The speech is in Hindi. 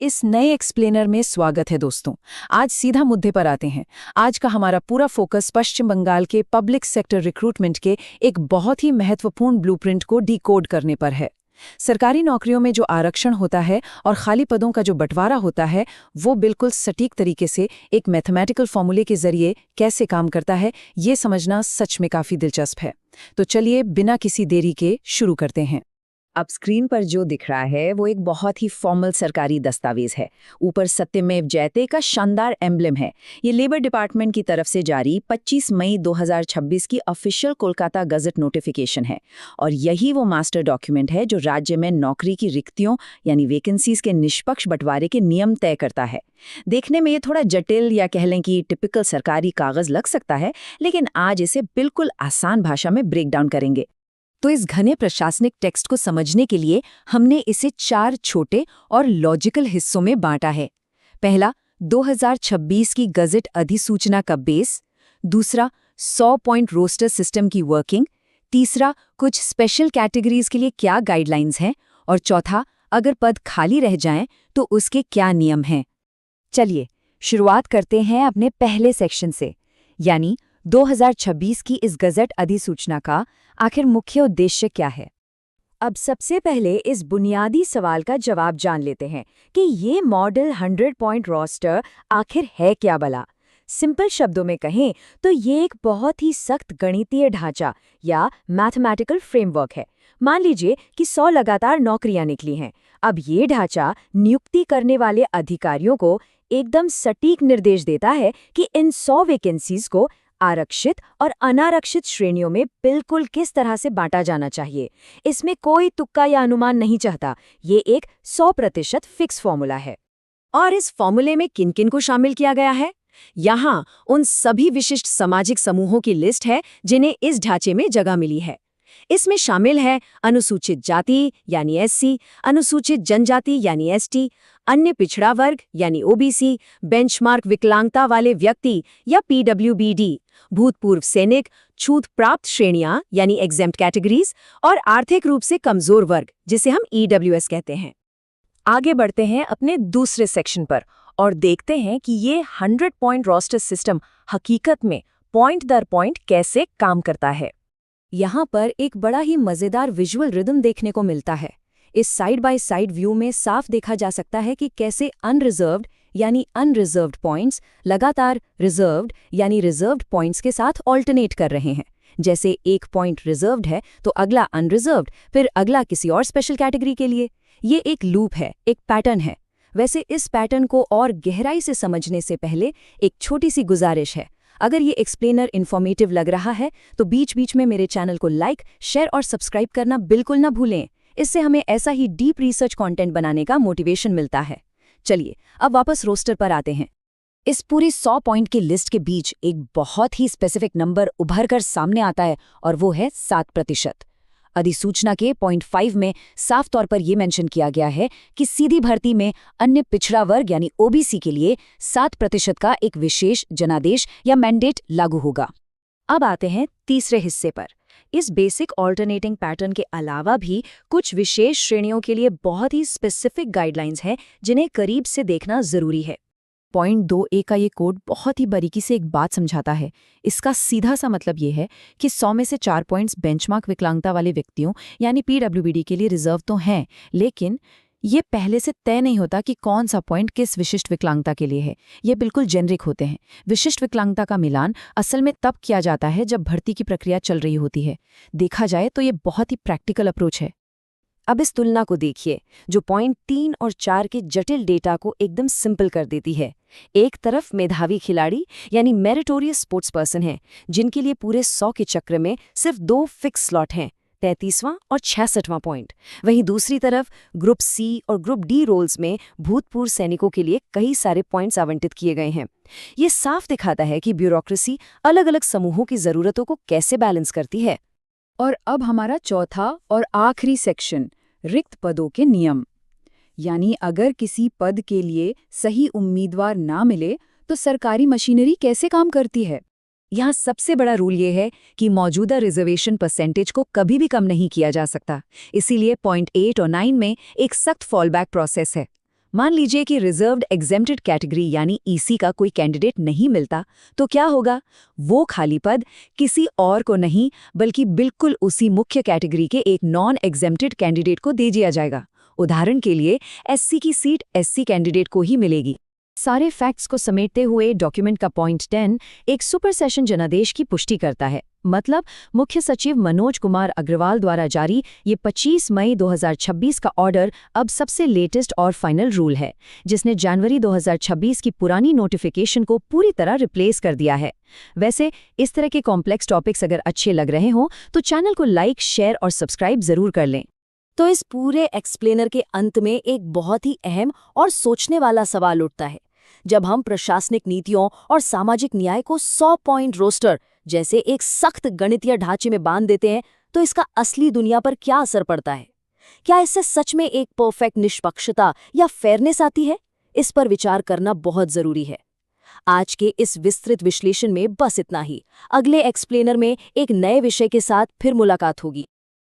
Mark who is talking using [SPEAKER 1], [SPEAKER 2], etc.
[SPEAKER 1] इस नए एक्सप्लेनर में स्वागत है दोस्तों। आज सीधा मुद्दे पर आते हैं। आज का हमारा पूरा फोकस पश्चिम बंगाल के पब्लिक सेक्टर रिक्रूटमेंट के एक बहुत ही महत्वपूर्ण ब्लूप्रिंट को डिकोड करने पर है। सरकारी नौकरियों में जो आरक्षण होता है और खाली पदों का जो बंटवारा होता है, वो बिल्कुल सटीक तरीके से एक मैथमेटिकल फॉर्मूले के जरिए कैसे काम करता है, ये समझना सच में काफी दिलचस्प है। तो चलिए बिना किसी देरी के शुरू करते हैं।
[SPEAKER 2] अब स्क्रीन पर जो दिख रहा है वो एक बहुत ही फॉर्मल सरकारी दस्तावेज है। ऊपर सत्यमेव जयते का शानदार एम्ब्लेम है। ये लेबर डिपार्टमेंट की तरफ से जारी 25 मई 2026 की ऑफिशियल कोलकाता गजट नोटिफिकेशन है और यही वो मास्टर डॉक्यूमेंट है जो राज्य में नौकरी की रिक्तियों यानी वैकेंसीज के निष्पक्ष बंटवारे के नियम तय करता है। देखने में ये थोड़ा जटिल या कह लें कि टिपिकल सरकारी कागज लग सकता है, लेकिन आज इसे बिल्कुल आसान भाषा में ब्रेक डाउन करेंगे।
[SPEAKER 1] तो इस घने प्रशासनिक टेक्स्ट को समझने के लिए हमने इसे 4 छोटे और लॉजिकल हिस्सों में बांटा है। पहला, 2026 की गजट अधिसूचना का बेस। दूसरा, 100 पॉइंट रोस्टर सिस्टम की वर्किंग। तीसरा, कुछ स्पेशल कैटेगरीज के लिए क्या गाइडलाइंस हैं। और चौथा, अगर पद खाली रह जाएं तो उसके क्या नियम हैं। चलिए शुरुआत करते हैं अपने पहले सेक्शन से, यानी 2026 की इस गजट अधिसूचना का आखिर मुख्य उद्देश्य क्या है। अब सबसे पहले इस बुनियादी सवाल का जवाब जान लेते हैं कि ये मॉडल 100 पॉइंट रोस्टर आखिर है क्या भला। सिंपल शब्दों में कहें तो ये एक बहुत ही सख्त गणितीय ढांचा या मैथमेटिकल फ्रेमवर्क है। मान लीजिए कि 100 लगातार नौकरियां निकली हैं। अब ये ढांचा नियुक्ति करने वाले अधिकारियों को एकदम सटीक निर्देश देता है कि इन 100 वैकेंसीज को आरक्षित और अनारक्षित श्रेणियों में बिल्कुल किस तरह से बांटा जाना चाहिए। इसमें कोई तुक्का या अनुमान नहीं चाहता। ये एक 100% फिक्स फॉर्मूला है। और इस फॉर्मूले में किन किन को शामिल किया गया है? यहाँ उन सभी विशिष्ट सामाजिक समूहों की लिस्ट है जिन्हें इस ढांचे में जगह मिली है। इसमें शामिल है अनुसूचित जाति यानी एससी, अनुसूचित जनजाति यानी एसटी, अन्य पिछड़ा वर्ग यानी ओबीसी, बेंचमार्क विकलांगता वाले व्यक्ति या पीडब्ल्यूबीडी, भूतपूर्व सैनिक, छूट प्राप्त श्रेणियां यानी एग्जेम्प्ट कैटेगरीज और आर्थिक रूप से कमजोर वर्ग जिसे हम ईडब्ल्यूएस कहते हैं। आगे बढ़ते हैं अपने दूसरे सेक्शन पर और देखते हैं कि ये 100 पॉइंट रोस्टर सिस्टम हकीकत में पॉइंट दर पॉइंट कैसे काम करता है। यहाँ पर एक बड़ा ही मजेदार विजुअल रिदम देखने को मिलता है। इस साइड बाय साइड व्यू में साफ देखा जा सकता है कि कैसे अनरिजर्व्ड यानी अनरिजर्व्ड पॉइंट्स लगातार रिजर्व्ड यानी रिजर्व्ड पॉइंट्स के साथ ऑल्टरनेट कर रहे हैं। जैसे एक पॉइंट रिजर्व्ड है तो अगला अनरिजर्व्ड, फिर अगला किसी और स्पेशल कैटेगरी के लिए। ये एक लूप है, एक पैटर्न है। वैसे इस पैटर्न को और गहराई से समझने से पहले एक छोटी सी गुजारिश है। अगर ये एक्सप्लेनर इन्फॉर्मेटिव लग रहा है तो बीच बीच में मेरे चैनल को लाइक, शेयर और सब्सक्राइब करना बिल्कुल ना भूलें। इससे हमें ऐसा ही डीप रिसर्च कंटेंट बनाने का मोटिवेशन मिलता है। चलिए अब वापस रोस्टर पर आते हैं। इस पूरी 100 पॉइंट की लिस्ट के बीच एक बहुत ही स्पेसिफिक नंबर उभर कर सामने आता है और वो है 7%। अधिसूचना के पॉइंट 5 में साफ तौर पर यह मेंशन किया गया है कि सीधी भर्ती में अन्य पिछड़ा वर्ग यानी ओबीसी के लिए 7% का एक विशेष जनादेश या मैंडेट लागू होगा। अब आते हैं तीसरे हिस्से पर। इस बेसिक ऑल्टरनेटिंग पैटर्न के अलावा भी कुछ विशेष श्रेणियों के लिए बहुत ही स्पेसिफिक गाइडलाइंस हैं जिन्हें करीब से देखना जरूरी है। पॉइंट 2A का ये कोड बहुत ही बारीकी से एक बात समझाता है। इसका सीधा सा मतलब ये है कि 100 में से 4 पॉइंट्स बेंचमार्क विकलांगता वाले व्यक्तियों यानी पीडब्ल्यूबीडी के लिए रिजर्व तो हैं, लेकिन ये पहले से तय नहीं होता कि कौन सा पॉइंट किस विशिष्ट विकलांगता के लिए है। ये बिल्कुल जेनरिक होते हैं। विशिष्ट विकलांगता का मिलान असल में तब किया जाता है जब भर्ती की प्रक्रिया चल रही होती है। देखा जाए तो ये बहुत ही प्रैक्टिकल अप्रोच है। अब इस तुलना को देखिए जो पॉइंट 3 और 4 के जटिल डेटा को एकदम सिंपल कर देती है। एक तरफ मेधावी खिलाड़ी यानी मेरिटोरियस स्पोर्ट्स पर्सन हैं जिनके लिए पूरे 100 के चक्र में सिर्फ 2 फिक्स स्लॉट हैं, 33वां और 66वां पॉइंट। वहीं दूसरी तरफ ग्रुप सी और ग्रुप डी रोल्स में भूतपूर्व सैनिकों के लिए कई सारे पॉइंट्स आवंटित किए गए हैं। ये साफ दिखाता है कि ब्यूरोक्रेसी अलग अलग समूहों की जरूरतों को कैसे बैलेंस करती है। और अब हमारा चौथा और आखिरी सेक्शन, रिक्त पदों के नियम। यानी अगर किसी पद के लिए सही उम्मीदवार ना मिले तो सरकारी मशीनरी कैसे काम करती है। यहाँ सबसे बड़ा रूल ये है कि मौजूदा रिजर्वेशन परसेंटेज को कभी भी कम नहीं किया जा सकता। इसीलिए पॉइंट 8 और 9 में एक सख्त फॉलबैक प्रोसेस है। मान लीजिए कि रिजर्व्ड एग्जेम्प्टेड कैटेगरी यानी ईसी का कोई कैंडिडेट नहीं मिलता, तो क्या होगा? वो खाली पद किसी और को नहीं बल्कि बिल्कुल उसी मुख्य कैटेगरी के एक नॉन एग्जेम्प्टेड कैंडिडेट को दे दिया जाएगा। उदाहरण के लिए एससी की सीट एससी कैंडिडेट को ही मिलेगी। सारे फैक्ट्स को समेटते हुए डॉक्यूमेंट का पॉइंट 10 एक सुपर सेशन जनादेश की पुष्टि करता है। मतलब मुख्य सचिव मनोज कुमार अग्रवाल द्वारा जारी ये 25 मई 2026 का ऑर्डर अब सबसे लेटेस्ट और फाइनल रूल है, जिसने जनवरी 2026 की पुरानी नोटिफिकेशन को पूरी तरह रिप्लेस कर दिया है। वैसे इस तरह के कॉम्प्लेक्स टॉपिक्स अगर अच्छे लग रहे हों तो चैनल को लाइक, शेयर और सब्सक्राइब जरूर कर लें।
[SPEAKER 3] तो इस पूरे एक्सप्लेनर के अंत में एक बहुत ही अहम और सोचने वाला सवाल उठता है। जब हम प्रशासनिक नीतियों और सामाजिक न्याय को 100 पॉइंट रोस्टर जैसे एक सख्त गणितीय ढांचे में बांध देते हैं, तो इसका असली दुनिया पर क्या असर पड़ता है? क्या इससे सच में एक परफेक्ट निष्पक्षता या फेयरनेस आती है? इस पर विचार करना बहुत जरूरी है। आज के इस विस्तृत विश्लेषण में बस इतना ही। अगले एक्सप्लेनर में एक नए विषय के साथ फिर मुलाकात होगी।